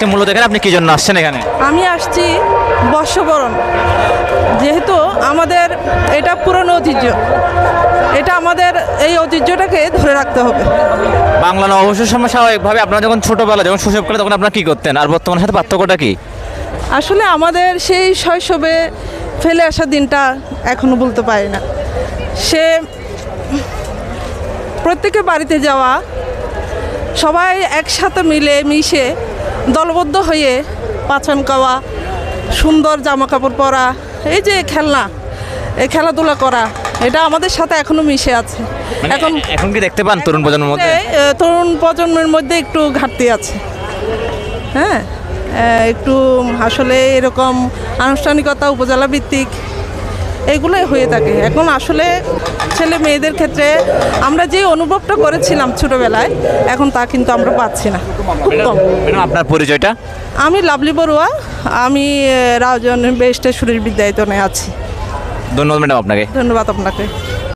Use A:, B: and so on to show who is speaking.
A: আজকে মূলত এখানে আপনি কি জন্য আসছেন এখানে?
B: আমি আসছি বর্ষবরণ, যেহেতু আমাদের এটা পুরনো ঐতিহ্য, এটা আমাদের এই ঐতিহ্যটাকে ধরে রাখতে হবে।
A: বাংলা নববর্ষের সময় স্বাভাবিকভাবে আপনারা যখন ছোটোবেলা যখন শৈশবকালে তখন আপনারা কী করতেন আর বর্তমানের সাথে পার্থক্যটা কি?
B: আসলে আমাদের সেই শৈশবে ফেলে আসা দিনটা এখনো বলতে পারি না। সে প্রত্যেকের বাড়িতে যাওয়া, সবাই একসাথে মিলে মিশে দলবদ্ধ হয়ে পাছান খাওয়া, সুন্দর জামা কাপড় পরা, এই যে খেলনা, এই খেলাধুলা করা, এটা আমাদের সাথে এখনো মিশে আছে।
A: মানে
B: এখন
A: এখন কি দেখতে পান তরুণ প্রজন্মের মধ্যে?
B: তরুণ প্রজন্মের মধ্যে একটু ঘাটতি আছে। হ্যাঁ, একটু আসলে এরকম আনুষ্ঠানিকতা উপজেলা ভিত্তিক এগুলোই হয়ে থাকে। এখন আসলে ছেলে মেয়েদের ক্ষেত্রে আমরা যে অনুভবটা করেছিলাম ছোটোবেলায়, এখন তা কিন্তু আমরা পাচ্ছি না, খুব কম।
A: ম্যাডাম আপনার পরিচয়টা?
B: আমি লাভলি বড়ুয়া, আমি রাউজান বেস্টেশ্বরীর বিদ্যায়তনে আছি।
A: ধন্যবাদ ম্যাডাম আপনাকে।
B: ধন্যবাদ আপনাকে।